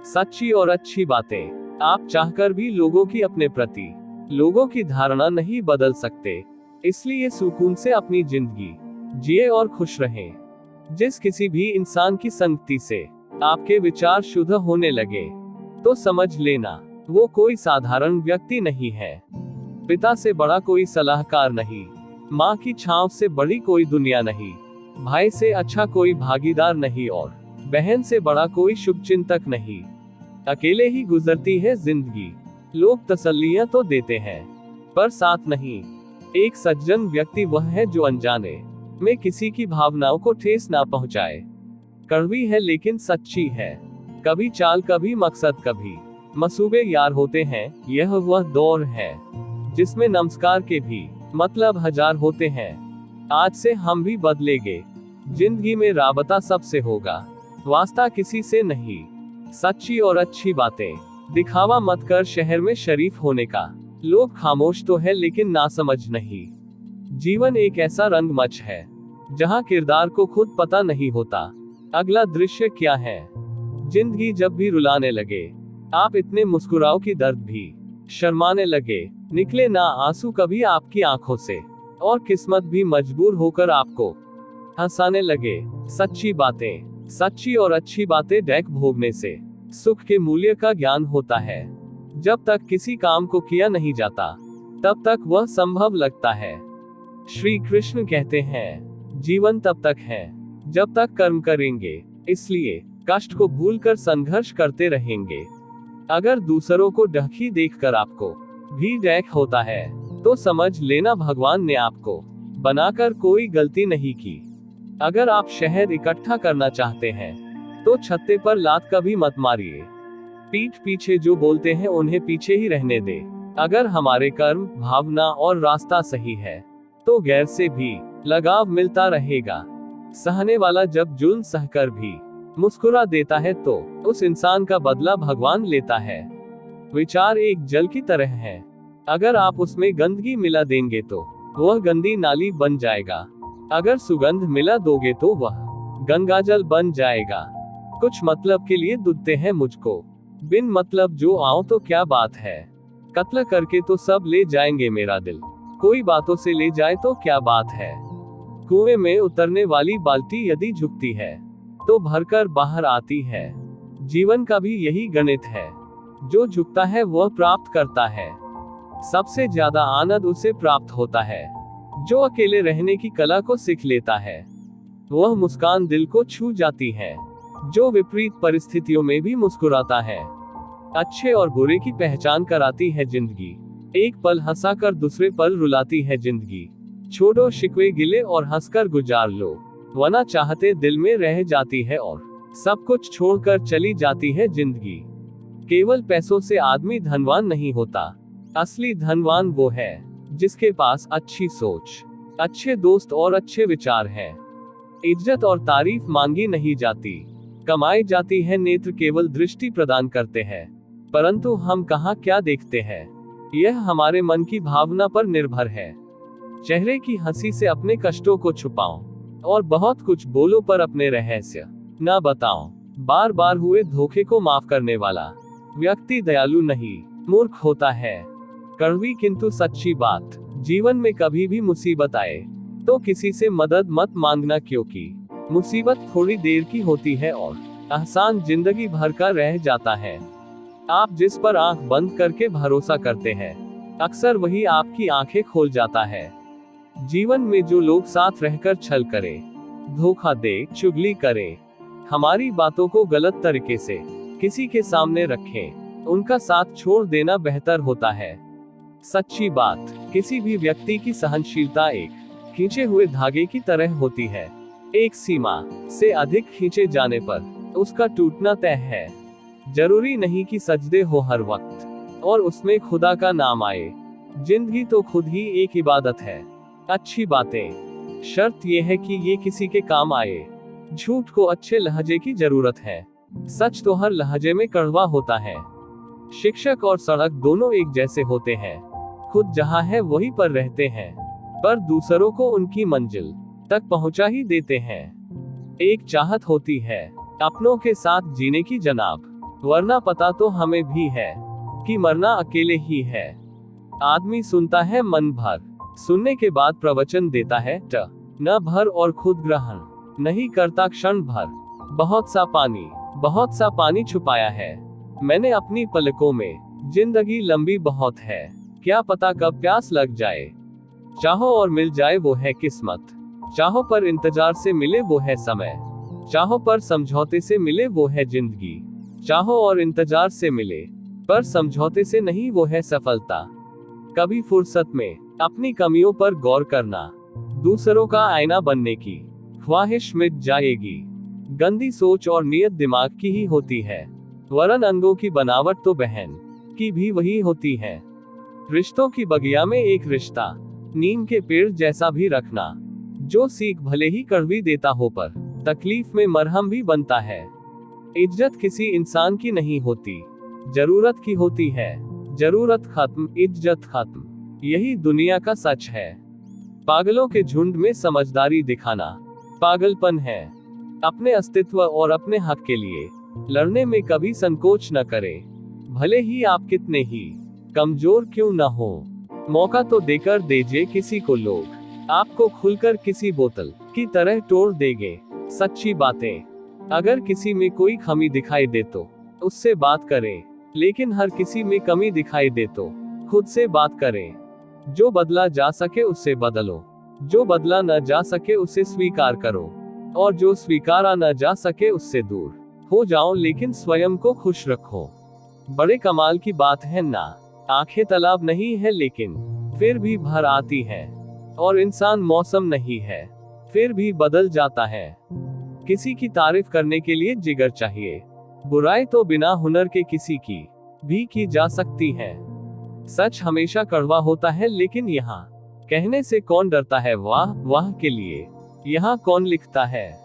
सच्ची और अच्छी बातें। आप चाहकर भी लोगों की अपने प्रति लोगों की धारणा नहीं बदल सकते, इसलिए सुकून से अपनी जिंदगी जिए और खुश रहें। जिस किसी भी इंसान की संगति से आपके विचार शुद्ध होने लगे, तो समझ लेना वो कोई साधारण व्यक्ति नहीं है। पिता से बड़ा कोई सलाहकार नहीं, माँ की छांव से बड़ी कोई दुनिया नहीं, भाई से अच्छा कोई भागीदार नहीं और बहन से बड़ा कोई शुभचिंतक नहीं। अकेले ही गुजरती है जिंदगी। लोग तसल्लियां तो देते हैं, पर साथ नहीं। एक सज्जन व्यक्ति वह है जो अनजाने में किसी की भावनाओं को ठेस ना पहुंचाए। कड़वी है लेकिन सच्ची है। कभी चाल, कभी मकसद, कभी मसूबे यार होते हैं। यह वह दौर है जिसमें नमस्कार के भी मतलब हजार होते हैं। आज से हम भी बदलेंगे। जिंदगी में राबता सबसे होगा, वास्ता किसी से नहीं। सच्ची और अच्छी बातें। दिखावा मत कर शहर में शरीफ होने का। लोग खामोश तो है लेकिन नासमझ नहीं। जीवन एक ऐसा रंगमंच है जहां किरदार को खुद पता नहीं होता अगला दृश्य क्या है। जिंदगी जब भी रुलाने लगे, आप इतने मुस्कुराओ कि दर्द भी शर्माने लगे। निकले ना आंसू कभी आपकी आंखों से, और किस्मत भी मजबूर होकर आपको हंसाने लगे। सच्ची बातें। सच्ची और अच्छी बातें डैक भोगने से सुख के मूल्य का ज्ञान होता है। जब तक किसी काम को किया नहीं जाता, तब तक वह संभव लगता है। श्री कृष्ण कहते हैं, जीवन तब तक है जब तक कर्म करेंगे, इसलिए कष्ट को भूलकर संघर्ष करते रहेंगे। अगर दूसरों को डहकी देखकर आपको भी डैक होता है, तो समझ लेना भगवान ने आपको बनाकर कोई गलती नहीं की। अगर आप शहद इकट्ठा करना चाहते हैं, तो छत्ते पर लात कभी मत मारिए। पीठ पीछे जो बोलते हैं उन्हें पीछे ही रहने दे। अगर हमारे कर्म, भावना और रास्ता सही है, तो गैर से भी लगाव मिलता रहेगा। सहने वाला जब जुल्म सहकर भी मुस्कुरा देता है, तो उस इंसान का बदला भगवान लेता है। विचार एक जल की तरह है। अगर आप उसमें गंदगी मिला देंगे तो वह गंदी नाली बन जाएगा। अगर सुगंध मिला दोगे तो वह गंगाजल बन जाएगा। कुछ मतलब के लिए दुधते हैं मुझको, बिन मतलब जो आओ तो क्या बात है। कत्ल करके तो सब ले जाएंगे मेरा दिल, कोई बातों से ले जाए तो क्या बात है। कुएं में उतरने वाली बाल्टी यदि झुकती है, तो भरकर बाहर आती है। जीवन का भी यही गणित है। जो झुकता है वह प्राप्त करता है। सबसे ज्यादा आनंद उसे प्राप्त होता है जो अकेले रहने की कला को सीख लेता है। वह मुस्कान दिल को छू जाती है जो विपरीत परिस्थितियों में भी मुस्कुराता है। अच्छे और बुरे की पहचान कराती है जिंदगी। एक पल हंसाकर दूसरे पल रुलाती है जिंदगी। छोड़ो शिकवे गिले और हंसकर गुजार लो, वरना चाहते दिल में रह जाती है और सब कुछ छोड़कर चली जाती है जिंदगी। केवल पैसों से आदमी धनवान नहीं होता। असली धनवान वो है जिसके पास अच्छी सोच, अच्छे दोस्त और अच्छे विचार हैं। इज्जत और तारीफ मांगी नहीं जाती, कमाई जाती है। नेत्र केवल दृष्टि प्रदान करते हैं, परंतु हम कहाँ क्या देखते हैं, यह हमारे मन की भावना पर निर्भर है। चेहरे की हंसी से अपने कष्टों को छुपाओ और बहुत कुछ बोलो पर अपने रहस्य न बताओ। बार बार हुए धोखे को माफ करने वाला व्यक्ति दयालु नहीं, मूर्ख होता है। कड़वी किंतु सच्ची बात। जीवन में कभी भी मुसीबत आए तो किसी से मदद मत मांगना, क्योंकि मुसीबत थोड़ी देर की होती है और एहसान जिंदगी भर का रह जाता है। आप जिस पर आंख बंद करके भरोसा करते हैं, अक्सर वही आपकी आंखें खोल जाता है। जीवन में जो लोग साथ रहकर छल करे, धोखा दे, चुगली करे, हमारी बातों को गलत तरीके से किसी के सामने रखें, उनका साथ छोड़ देना बेहतर होता है। सच्ची बात। किसी भी व्यक्ति की सहनशीलता एक खींचे हुए धागे की तरह होती है। एक सीमा से अधिक खींचे जाने पर उसका टूटना तय है। जरूरी नहीं कि सजदे हो हर वक्त और उसमें खुदा का नाम आए। जिंदगी तो खुद ही एक इबादत है। अच्छी बातें। शर्त यह है कि ये किसी के काम आए। झूठ को अच्छे लहजे की जरूरत है, सच तो हर लहजे में कड़वा होता है। शिक्षक और सड़क दोनों एक जैसे होते हैं। खुद जहां है वहीं पर रहते हैं, पर दूसरों को उनकी मंजिल तक पहुंचा ही देते हैं। एक चाहत होती है अपनों के साथ जीने की जनाब, वरना पता तो हमें भी है कि मरना अकेले ही है। आदमी सुनता है मन भर, सुनने के बाद प्रवचन देता है न भर, और खुद ग्रहण नहीं करता क्षण भर। बहुत सा पानी छुपाया है मैंने अपनी पलकों में। जिंदगी लंबी बहुत है, क्या पता कब प्यास लग जाए। चाहो और मिल जाए वो है किस्मत, चाहो पर इंतजार से मिले वो है समय, चाहो पर समझौते से मिले वो है जिंदगी। चाहो और इंतजार से मिले पर समझौते से नहीं वो है सफलता। कभी फुर्सत में अपनी कमियों पर गौर करना, दूसरों का आईना बनने की ख्वाहिश मिट जाएगी। गंदी सोच और नियत दिमाग की ही होती है, वरन अंगों की बनावट तो बहन की भी वही होती है। रिश्तों की बगिया में एक रिश्ता नीम के पेड़ जैसा भी रखना, जो सीख भले ही कड़वी देता हो पर तकलीफ में मरहम भी बनता है। इज्जत किसी इंसान की नहीं होती, जरूरत की होती है। जरूरत खत्म, इज्जत खत्म, यही दुनिया का सच है। पागलों के झुंड में समझदारी दिखाना पागलपन है। अपने अस्तित्व और अपने हक के लिए लड़ने में कभी संकोच न करें, भले ही आप कितने ही कमजोर क्यों न हो। मौका तो देकर दीजिए किसी को, लोग आपको खुलकर किसी बोतल की तरह तोड़ देंगे। सच्ची बातें, अगर किसी में कोई कमी दिखाई दे तो उससे बात करें, लेकिन हर किसी में कमी दिखाई दे तो खुद से बात करें। जो बदला जा सके उससे बदलो, जो बदला न जा सके उसे स्वीकार करो, और जो स्वीकारा न जा सके उससे दूर हो जाओ, लेकिन स्वयं को खुश रखो। बड़े कमाल की बात है ना, आंखें तालाब नहीं है लेकिन फिर भी भर आती है, और इंसान मौसम नहीं है फिर भी बदल जाता है। किसी की तारीफ करने के लिए जिगर चाहिए, बुराई तो बिना हुनर के किसी की भी की जा सकती है। सच हमेशा कड़वा होता है, लेकिन यहाँ कहने से कौन डरता है, वाह वाह के लिए यहाँ कौन लिखता है।